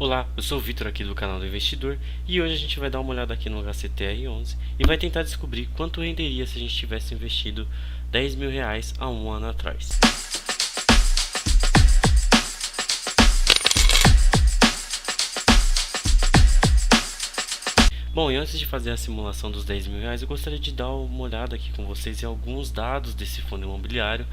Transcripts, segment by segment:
Olá, eu sou o Vitor aqui do canal do Investidor e hoje a gente vai dar uma olhada aqui no HCTR11 e vai tentar descobrir quanto renderia se a gente tivesse investido R$ 10.000 há um ano atrás. Bom, e antes de fazer a simulação dos R$ 10.000, eu gostaria de dar uma olhada aqui com vocês em alguns dados desse fundo imobiliário,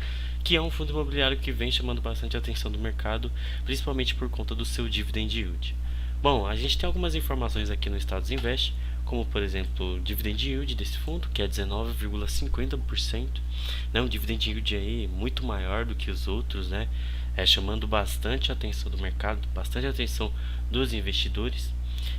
que é um fundo imobiliário que vem chamando bastante atenção do mercado, principalmente por conta do seu dividend yield. Bom, a gente tem algumas informações aqui no Status Invest, como por exemplo o dividend yield desse fundo, que é 19,50%, né, um dividend yield aí muito maior do que os outros, né, chamando bastante a atenção do mercado, bastante a atenção dos investidores.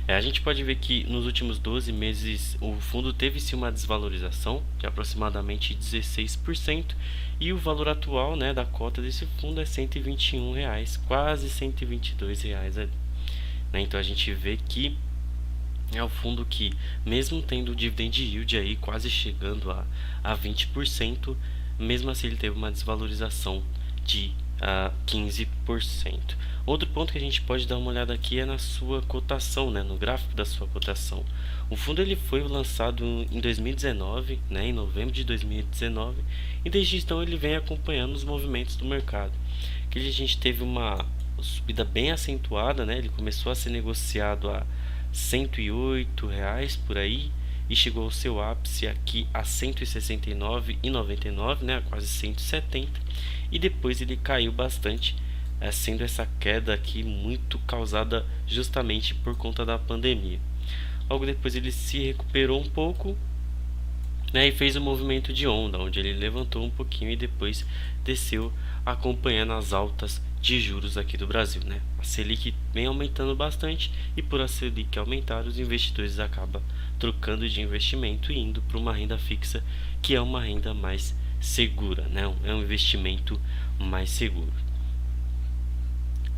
A gente pode ver que nos últimos 12 meses o fundo teve sim uma desvalorização de aproximadamente 16% e o valor atual, né, da cota desse fundo é R$ 121, quase R$ 122 ali, né? Então a gente vê que é o fundo que, mesmo tendo o dividend yield aí quase chegando a 20%, mesmo assim ele teve uma desvalorização de 15%. Outro ponto que a gente pode dar uma olhada aqui é na sua cotação, né, no gráfico da sua cotação. O fundo ele foi lançado em 2019, né, em novembro de 2019, e desde então ele vem acompanhando os movimentos do mercado. Que a gente teve uma subida bem acentuada, né, ele começou a ser negociado a R$ 108 por aí, e chegou ao seu ápice aqui a R$ 169,99, né, quase 170, e depois ele caiu bastante, sendo essa queda aqui muito causada justamente por conta da pandemia. Logo depois ele se recuperou um pouco, né, e fez um movimento de onda, onde ele levantou um pouquinho e depois desceu, acompanhando as altas de juros aqui do Brasil, né? A Selic vem aumentando bastante e por a Selic aumentar, os investidores acabam trocando de investimento e indo para uma renda fixa, que é uma renda mais segura, né? É um investimento mais seguro.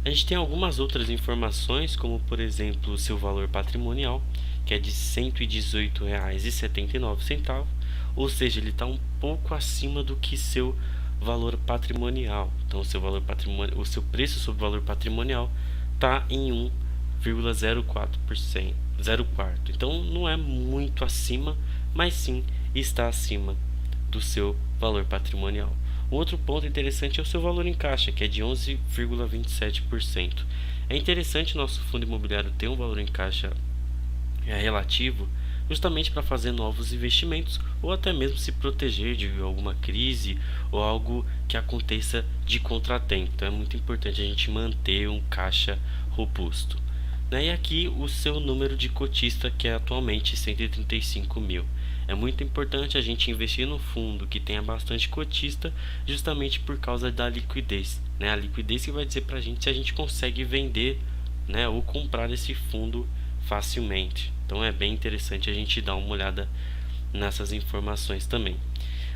A gente tem algumas outras informações, como por exemplo o seu valor patrimonial, que é de R$ 118,79, ou seja, ele está um pouco acima do que seu valor patrimonial. Então o seu valor patrimonial, o seu preço sobre o valor patrimonial está em 1,04%, 0,4. Então não é muito acima, mas sim está acima do seu valor patrimonial. O outro ponto interessante é o seu valor em caixa, que é de 11,27%. É interessante o nosso fundo imobiliário ter um valor em caixa relativo, justamente para fazer novos investimentos ou até mesmo se proteger de alguma crise ou algo que aconteça de contratempo. Então é muito importante a gente manter um caixa robusto, né? E aqui o seu número de cotista, que é atualmente 135 mil. É muito importante a gente investir no fundo que tenha bastante cotista, justamente por causa da liquidez, né? A liquidez que vai dizer para a gente se a gente consegue vender, né, ou comprar esse fundo facilmente. Então é bem interessante a gente dar uma olhada nessas informações também.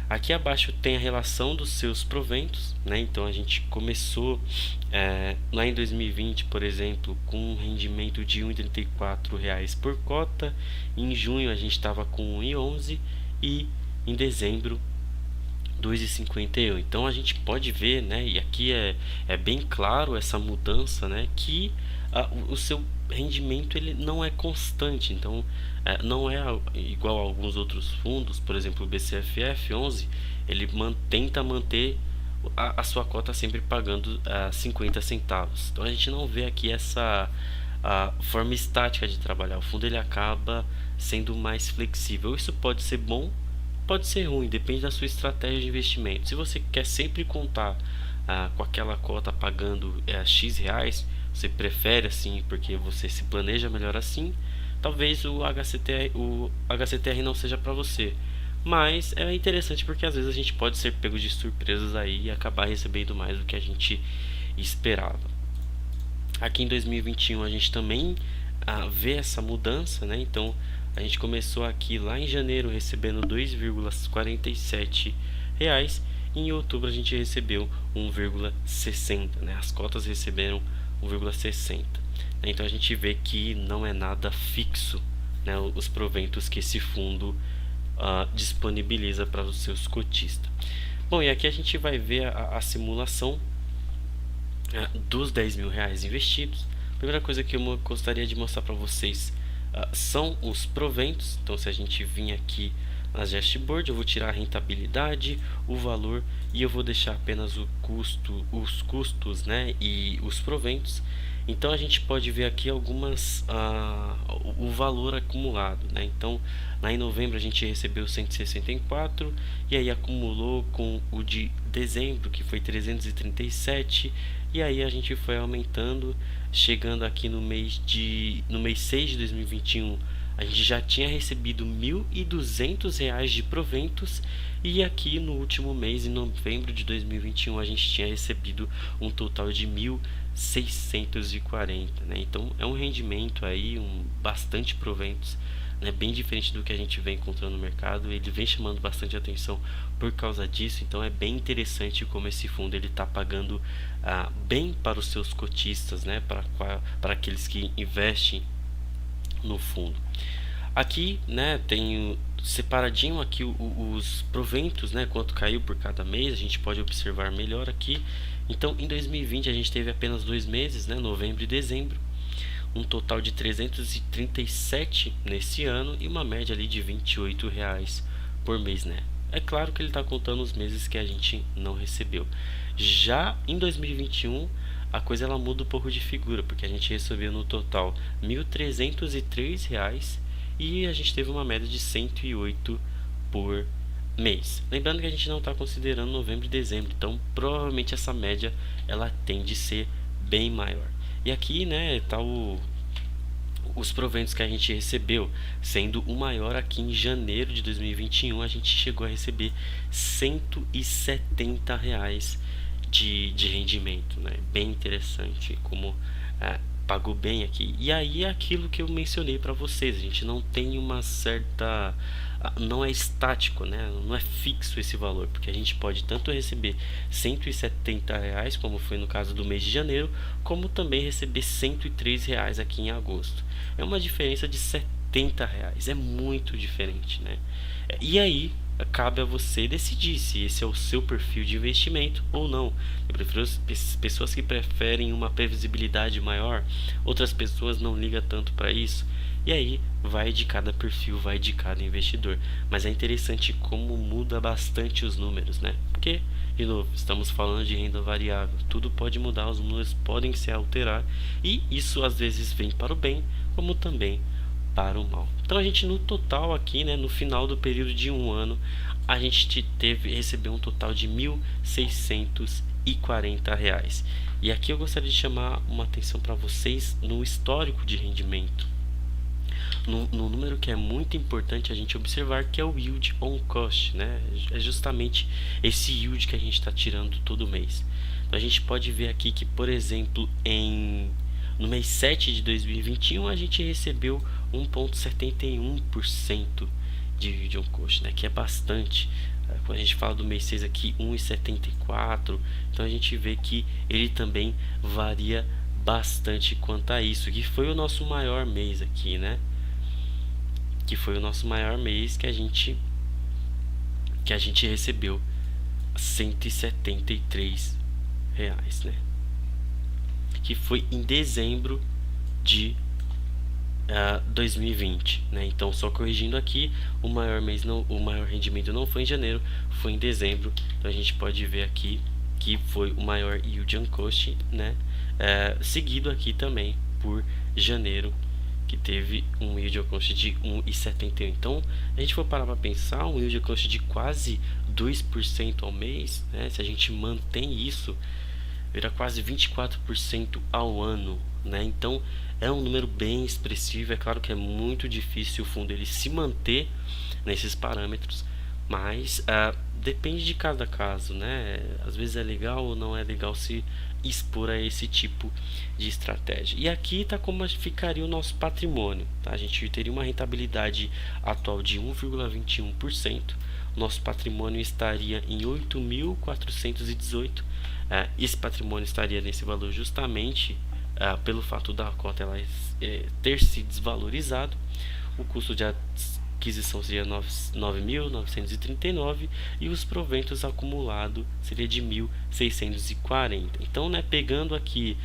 Aqui abaixo tem a relação dos seus proventos, né? Então a gente começou lá em 2020, por exemplo, com um rendimento de R$ 1,34 por cota. Em junho a gente estava com 1,11 e em dezembro 2,51. Então a gente pode ver, né? E aqui é bem claro essa mudança, né? Que o seu rendimento ele não é constante. Então não é igual a alguns outros fundos, por exemplo o BCFF11, ele tenta manter a sua cota sempre pagando 50 centavos. Então a gente não vê aqui essa forma estática de trabalhar. O fundo ele acaba sendo mais flexível. Isso pode ser bom, pode ser ruim, depende da sua estratégia de investimento. Se você quer sempre contar com aquela cota pagando X reais, você prefere assim porque você se planeja melhor assim, talvez o HCTR não seja para você. Mas é interessante porque às vezes a gente pode ser pego de surpresas aí e acabar recebendo mais do que a gente esperava. Aqui em 2021 a gente também vê essa mudança, né? Então a gente começou aqui lá em janeiro recebendo R$ 2,47 e em outubro a gente recebeu 1,60, né? As cotas receberam 1,60. Então a gente vê que não é nada fixo, né, os proventos que esse fundo disponibiliza para os seus cotistas. Bom, e aqui a gente vai ver a simulação dos R$ 10.000 investidos. Primeira coisa que eu gostaria de mostrar para vocês são os proventos. Então, se a gente vir aqui nas dashboard, eu vou tirar a rentabilidade, o valor, e eu vou deixar apenas os custos, né, e os proventos. Então a gente pode ver aqui o valor acumulado, né? Então lá em novembro a gente recebeu 164 e aí acumulou com o de dezembro, que foi 337, e aí a gente foi aumentando, chegando aqui no mês 6 de 2021, a gente já tinha recebido R$ 1.200 de proventos, e aqui no último mês, em novembro de 2021, a gente tinha recebido um total de 1.640, né? Então é um rendimento aí, bastante proventos, né? Bem diferente do que a gente vem encontrando no mercado. Ele vem chamando bastante atenção por causa disso, então é bem interessante como esse fundo ele está pagando bem para os seus cotistas, né? Para aqueles que investem no fundo. Aqui, né, tem separadinho aqui os proventos, né, quanto caiu por cada mês. A gente pode observar melhor aqui. Então, em 2020 a gente teve apenas 2 meses, né, novembro e dezembro, um total de 337 nesse ano e uma média ali de R$ 28 por mês, né? É claro que ele está contando os meses que a gente não recebeu. Já em 2021 a coisa ela muda um pouco de figura, porque a gente recebeu no total R$ 1.303 e a gente teve uma média de 108 por mês. Lembrando que a gente não está considerando novembro e dezembro, então provavelmente essa média ela tende a ser bem maior. E aqui, né, tá os proventos que a gente recebeu, sendo o maior aqui em janeiro de 2021, a gente chegou a receber R$ 170 de rendimento, né? Bem interessante como pagou bem aqui. E aí é aquilo que eu mencionei para vocês, a gente não tem uma certa, não é estático, né? Não é fixo esse valor, porque a gente pode tanto receber R$ 170, como foi no caso do mês de janeiro, como também receber R$ 103 aqui em agosto. É uma diferença de R$ 70, é muito diferente, né? E aí cabe a você decidir se esse é o seu perfil de investimento ou não. Eu prefiro pessoas que preferem uma previsibilidade maior, outras pessoas não ligam tanto para isso. E aí vai de cada perfil, vai de cada investidor. Mas é interessante como muda bastante os números, né? Porque, de novo, estamos falando de renda variável. Tudo pode mudar, os números podem se alterar. E isso às vezes vem para o bem, como também para o mal. Então a gente no total aqui, né, no final do período de um ano, a gente recebeu um total de R$ 1.640. E aqui eu gostaria de chamar uma atenção para vocês no histórico de rendimento. No número que é muito importante a gente observar, que é o yield on cost, né? É justamente esse yield que a gente está tirando todo mês. Então a gente pode ver aqui que, por exemplo, no mês 7 de 2021 a gente recebeu 1,71% de yield on cost, né? Que é bastante. Quando a gente fala do mês 6 aqui, 1,74%. Então a gente vê que ele também varia bastante quanto a isso, que foi o nosso maior mês aqui, né? Que foi o nosso maior mês que a gente recebeu R$ 173, né? Que foi em dezembro de 2020, né? Então, só corrigindo aqui, o maior rendimento não foi em janeiro, foi em dezembro. Então a gente pode ver aqui que foi o maior yield on cost, né? Seguido aqui também por janeiro, que teve um yield on cost de 1,71. Então, a gente for parar para pensar, um yield on cost de quase 2% ao mês, né? Se a gente mantém isso, vira quase 24% ao ano, né? Então é um número bem expressivo. É claro que é muito difícil o fundo ele se manter nesses parâmetros, mas depende de cada caso, né? Às vezes é legal ou não é legal se expor a esse tipo de estratégia. E aqui está como ficaria o nosso patrimônio, tá? A gente teria uma rentabilidade atual de 1,21%. Nosso patrimônio estaria em 8.418. Esse patrimônio estaria nesse valor justamente pelo fato da cota ela ter se desvalorizado. O custo aquisição seria 9.939 e os proventos acumulados seria de 1.640. Então, né, pegando aqui,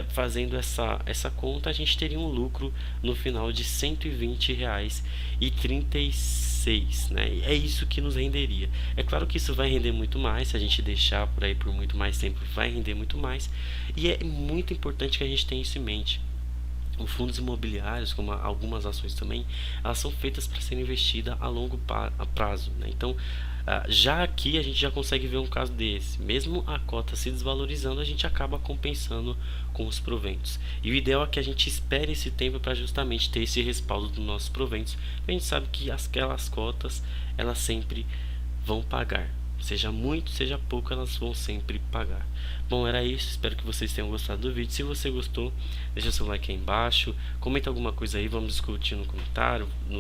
fazendo essa conta, a gente teria um lucro no final de R$ 120,36, né? É isso que nos renderia. É claro que isso vai render muito mais, se a gente deixar por aí por muito mais tempo, vai render muito mais. E é muito importante que a gente tenha isso em mente. Os fundos imobiliários, como algumas ações também, elas são feitas para serem investidas a longo prazo, né? Então, já aqui a gente já consegue ver um caso desse. Mesmo a cota se desvalorizando, a gente acaba compensando com os proventos. E o ideal é que a gente espere esse tempo para justamente ter esse respaldo dos nossos proventos. A gente sabe que aquelas cotas, elas sempre vão pagar. Seja muito, seja pouco, elas vão sempre pagar. Bom, era isso. Espero que vocês tenham gostado do vídeo. Se você gostou, deixa seu like aí embaixo. Comenta alguma coisa aí, vamos discutir nos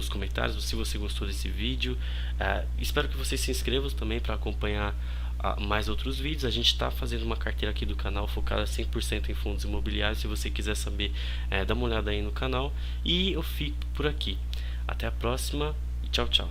comentários se você gostou desse vídeo. Espero que vocês se inscrevam também para acompanhar mais outros vídeos. A gente está fazendo uma carteira aqui do canal focada 100% em fundos imobiliários. Se você quiser saber, dá uma olhada aí no canal. E eu fico por aqui. Até a próxima e tchau, tchau.